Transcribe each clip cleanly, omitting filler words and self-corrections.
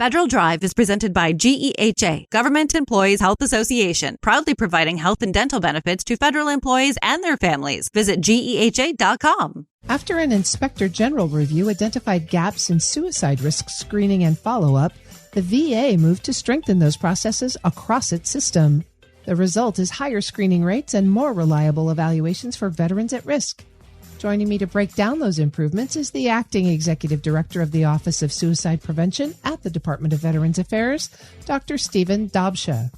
Federal Drive is presented by GEHA, Government Employees Health Association, proudly providing health and dental benefits to federal employees and their families. Visit GEHA.com. After an Inspector General review identified gaps in suicide risk screening and follow-up, the VA moved to strengthen those processes across its system. The result is higher screening rates and more reliable evaluations for veterans at risk. Joining me to break down those improvements is the Acting Executive Director of the Office of Suicide Prevention at the Department of Veterans Affairs, Dr. Stephen Dobscha.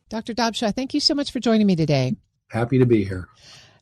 Dr. Dobscha, thank you so much for joining me today. Happy to be here.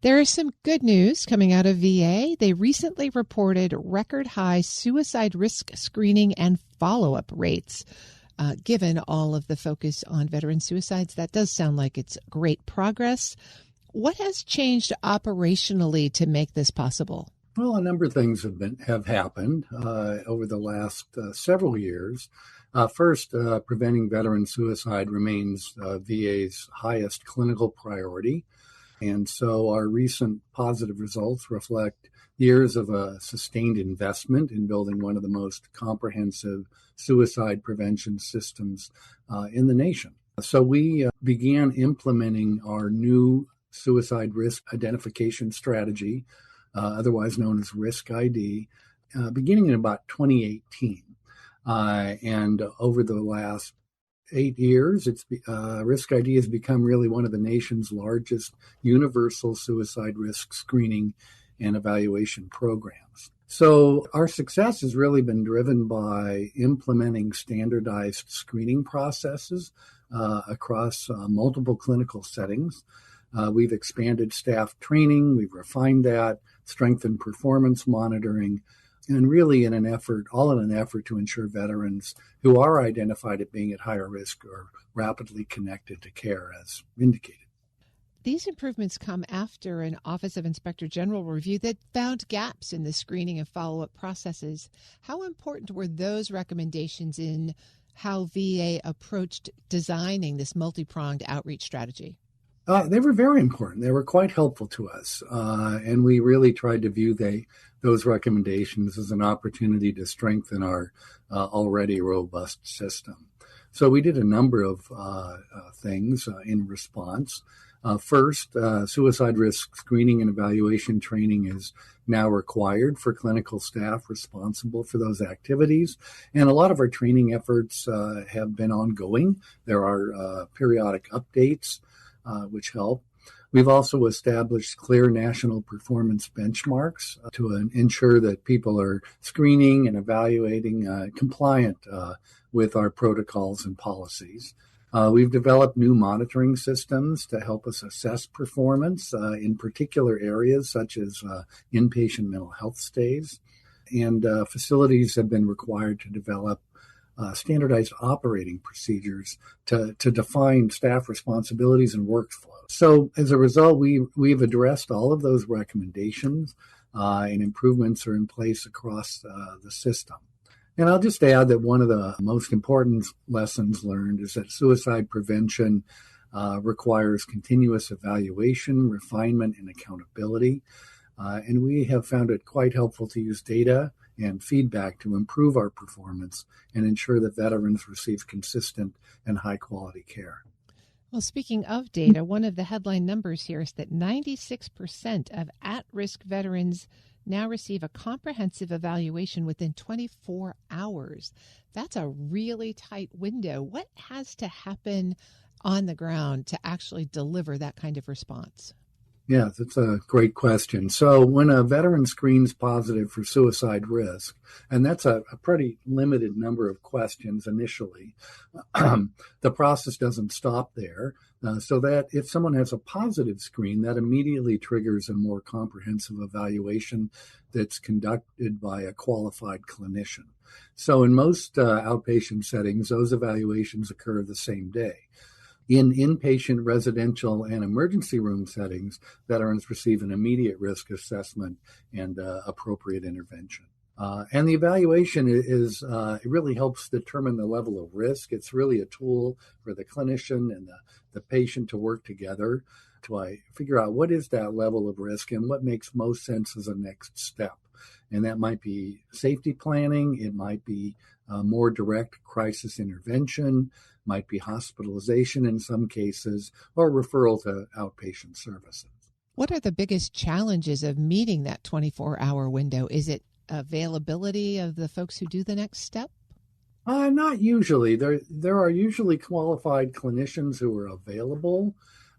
There is some good news coming out of VA. They recently reported record high suicide risk screening and follow-up rates. Given all of the focus on veteran suicides, that does sound like it's great progress. What has changed operationally to make this possible? Well, a number of things have happened over the last several years. First, preventing veteran suicide remains VA's highest clinical priority. And so our recent positive results reflect years of a sustained investment in building one of the most comprehensive suicide prevention systems in the nation. So we began implementing our new suicide risk identification strategy, otherwise known as Risk ID, beginning in about 2018. And over the last 8 years, Risk ID has become really one of the nation's largest universal suicide risk screening and evaluation programs. So our success has really been driven by implementing standardized screening processes across multiple clinical settings. We've expanded staff training, we've refined that, strengthened performance monitoring, and really all in an effort to ensure veterans who are identified as being at higher risk are rapidly connected to care as indicated. These improvements come after an Office of Inspector General review that found gaps in the screening and follow-up processes. How important were those recommendations in how VA approached designing this multi-pronged outreach strategy? They were very important. They were quite helpful to us, and we really tried to view those recommendations as an opportunity to strengthen our already robust system. So we did a number of things in response. First, suicide risk screening and evaluation training is now required for clinical staff responsible for those activities. And a lot of our training efforts have been ongoing. There are periodic updates which help. We've also established clear national performance benchmarks to ensure that people are screening and evaluating compliant with our protocols and policies. We've developed new monitoring systems to help us assess performance in particular areas such as inpatient mental health stays. And facilities have been required to develop standardized operating procedures to define staff responsibilities and workflows. So as a result, we've addressed all of those recommendations and improvements are in place across the system. And I'll just add that one of the most important lessons learned is that suicide prevention requires continuous evaluation, refinement, and accountability. And we have found it quite helpful to use data and feedback to improve our performance and ensure that veterans receive consistent and high-quality care. Well, speaking of data, one of the headline numbers here is that 96% of at-risk veterans now receive a comprehensive evaluation within 24 hours. That's a really tight window. What has to happen on the ground to actually deliver that kind of response? Yeah, that's a great question. So when a veteran screens positive for suicide risk, and that's a pretty limited number of questions initially, the process doesn't stop there. So that if someone has a positive screen, that immediately triggers a more comprehensive evaluation that's conducted by a qualified clinician. So in most outpatient settings, those evaluations occur the same day. In inpatient, residential, and emergency room settings, veterans receive an immediate risk assessment and appropriate intervention. And the evaluation it really helps determine the level of risk. It's really a tool for the clinician and the patient to work together to figure out what is that level of risk and what makes most sense as a next step. And that might be safety planning. It might be more direct crisis intervention, might be hospitalization in some cases, or referral to outpatient services. What are the biggest challenges of meeting that 24-hour window? Is it availability of the folks who do the next step? Not usually. There are usually qualified clinicians who are available.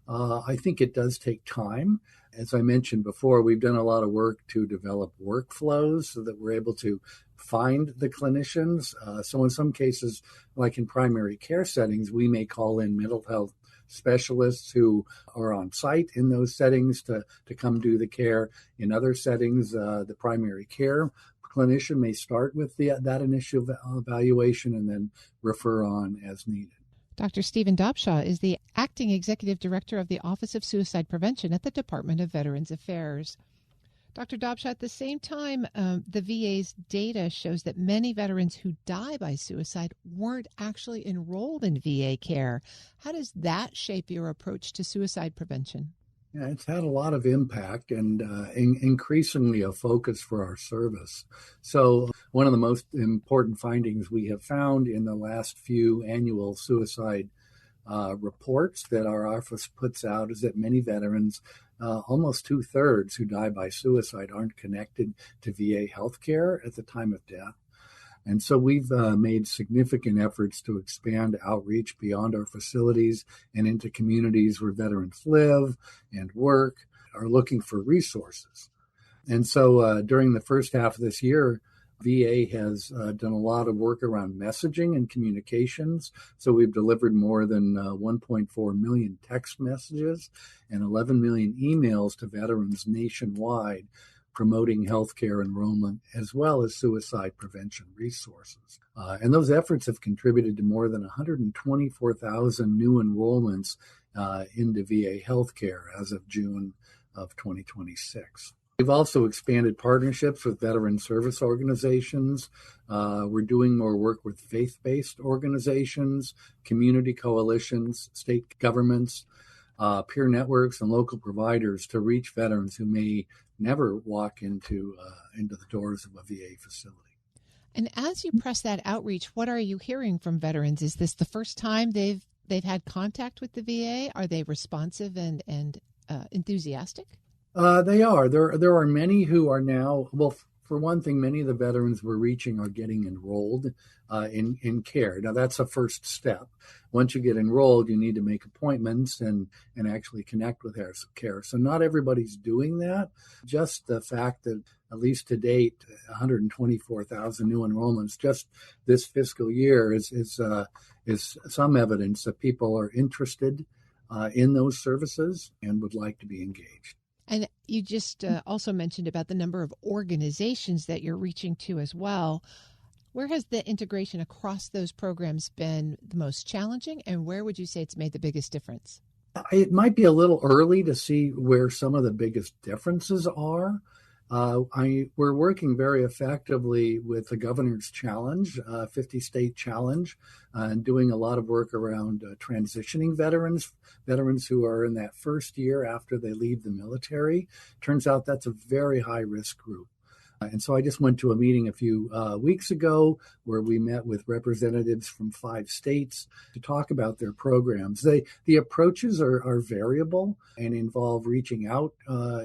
I think it does take time. As I mentioned before, we've done a lot of work to develop workflows so that we're able to find the clinicians. So in some cases, like in primary care settings, we may call in mental health specialists who are on site in those settings to come do the care. In other settings, the primary care clinician may start with that initial evaluation and then refer on as needed. Dr. Stephen Dobscha is the Acting Executive Director of the Office of Suicide Prevention at the Department of Veterans Affairs. Dr. Dobscha, at the same time, the VA's data shows that many veterans who die by suicide weren't actually enrolled in VA care. How does that shape your approach to suicide prevention? Yeah, it's had a lot of impact and increasingly a focus for our service. So one of the most important findings we have found in the last few annual suicide reports that our office puts out is that many veterans, almost 2/3 who die by suicide, aren't connected to VA healthcare at the time of death. And so we've made significant efforts to expand outreach beyond our facilities and into communities where veterans live and work, are looking for resources. And so during the first half of this year, VA has done a lot of work around messaging and communications. So we've delivered more than 1.4 million text messages and 11 million emails to veterans nationwide, promoting healthcare enrollment as well as suicide prevention resources. And those efforts have contributed to more than 124,000 new enrollments into VA healthcare as of June of 2026. We've also expanded partnerships with veteran service organizations. We're doing more work with faith-based organizations, community coalitions, state governments, peer networks, and local providers to reach veterans who may never walk into the doors of a VA facility. And as you press that outreach, what are you hearing from veterans? Is this the first time they've had contact with the VA? Are they responsive and enthusiastic? They are. There are many who are now, well, for one thing, many of the veterans we're reaching are getting enrolled in care. Now, that's a first step. Once you get enrolled, you need to make appointments and actually connect with care. So not everybody's doing that. Just the fact that at least to date, 124,000 new enrollments just this fiscal year is some evidence that people are interested in those services and would like to be engaged. And you just also mentioned about the number of organizations that you're reaching to as well. Where has the integration across those programs been the most challenging, and where would you say it's made the biggest difference? It might be a little early to see where some of the biggest differences are. We're working very effectively with the Governor's Challenge, 50-state challenge, and doing a lot of work around transitioning veterans who are in that first year after they leave the military. Turns out that's a very high-risk group. And so I just went to a meeting a few weeks ago where we met with representatives from 5 states to talk about their programs. The approaches are variable and involve reaching out,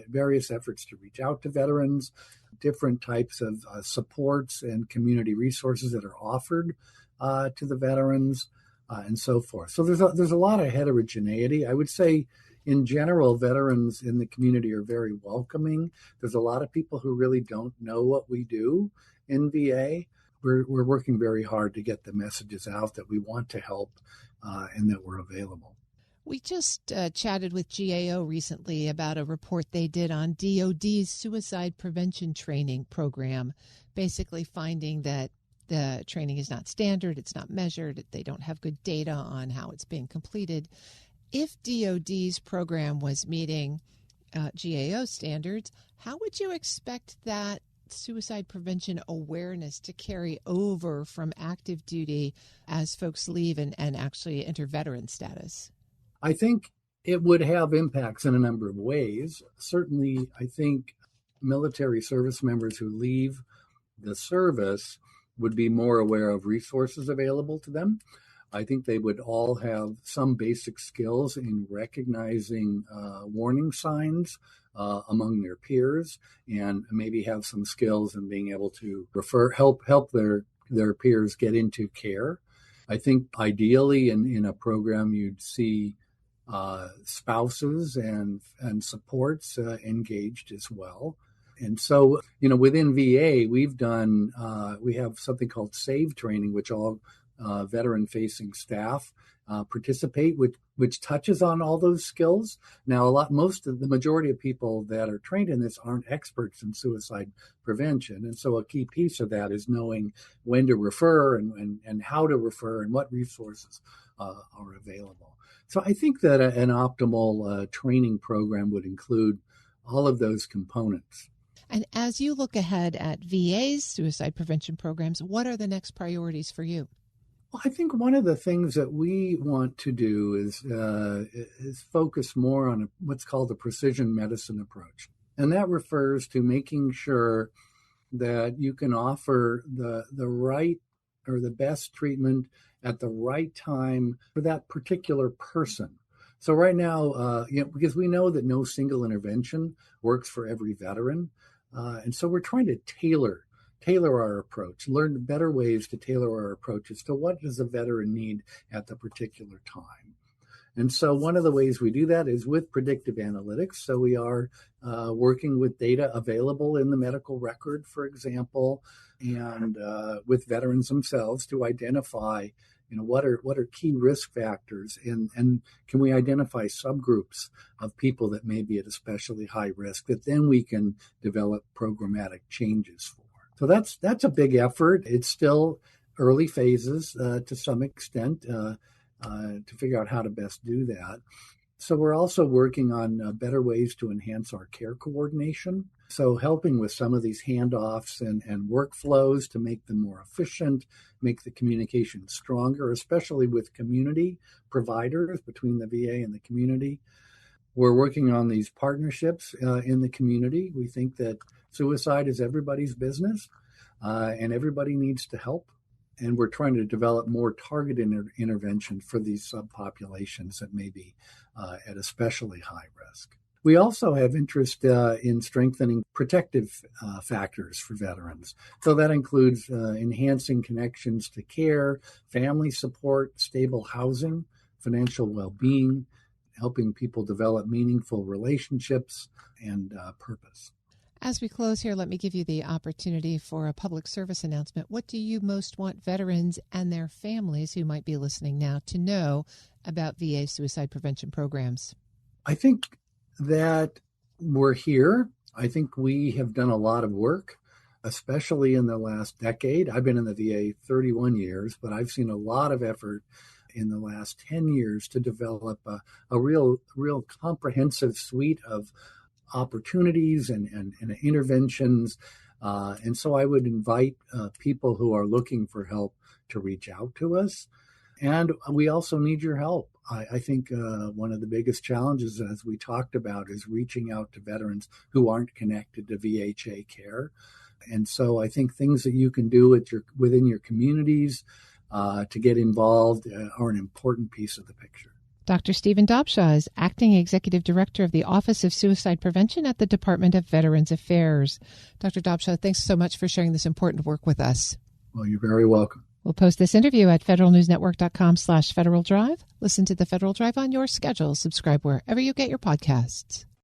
various efforts to reach out to veterans, different types of supports and community resources that are offered to the veterans, and so forth. So there's a lot of heterogeneity. I would say, in general, veterans in the community are very welcoming. There's a lot of people who really don't know what we do in VA. We're working very hard to get the messages out that we want to help and that we're available. We just chatted with GAO recently about a report they did on DOD's suicide prevention training program, basically finding that the training is not standard, it's not measured, they don't have good data on how it's being completed. If DOD's program was meeting GAO standards, how would you expect that suicide prevention awareness to carry over from active duty as folks leave and actually enter veteran status? I think it would have impacts in a number of ways. Certainly, I think military service members who leave the service would be more aware of resources available to them. I think they would all have some basic skills in recognizing warning signs among their peers, and maybe have some skills in being able to help their peers get into care. I think ideally in a program you'd see spouses and supports engaged as well. And so, within VA, we have something called SAVE training, which all veteran-facing staff participate, which touches on all those skills. Now, the majority of people that are trained in this aren't experts in suicide prevention, and so a key piece of that is knowing when to refer and how to refer and what resources are available. So I think that an optimal training program would include all of those components. And as you look ahead at VA's suicide prevention programs, what are the next priorities for you? Well, I think one of the things that we want to do is focus more on what's called the precision medicine approach. And that refers to making sure that you can offer the right or the best treatment at the right time for that particular person. So right now, because we know that no single intervention works for every veteran, and so we're trying to tailor our approach, learn better ways to tailor our approaches to what does a veteran need at the particular time. And so one of the ways we do that is with predictive analytics. So we are working with data available in the medical record, for example, and with veterans themselves to identify, what are key risk factors, and can we identify subgroups of people that may be at especially high risk that then we can develop programmatic changes for. So that's a big effort. It's still early phases to some extent to figure out how to best do that. So we're also working on better ways to enhance our care coordination. So helping with some of these handoffs and workflows to make them more efficient, make the communication stronger, especially with community providers between the VA and the community. We're working on these partnerships in the community. We think that suicide is everybody's business and everybody needs to help. And we're trying to develop more targeted intervention for these subpopulations that may be at especially high risk. We also have interest in strengthening protective factors for veterans. So that includes enhancing connections to care, family support, stable housing, financial well-being, helping people develop meaningful relationships and purpose. As we close here, let me give you the opportunity for a public service announcement. What do you most want veterans and their families who might be listening now to know about VA suicide prevention programs? I think that we're here. I think we have done a lot of work, especially in the last decade. I've been in the VA 31 years, but I've seen a lot of effort in the last 10 years to develop a real comprehensive suite of opportunities and interventions. And so I would invite people who are looking for help to reach out to us. And we also need your help. I think one of the biggest challenges, as we talked about, is reaching out to veterans who aren't connected to VHA care. And so I think things that you can do within your communities to get involved are an important piece of the picture. Dr. Stephen Dobscha is Acting Executive Director of the Office of Suicide Prevention at the Department of Veterans Affairs. Dr. Dobscha, thanks so much for sharing this important work with us. Well, you're very welcome. We'll post this interview at federalnewsnetwork.com/Federal Drive. Listen to the Federal Drive on your schedule. Subscribe wherever you get your podcasts.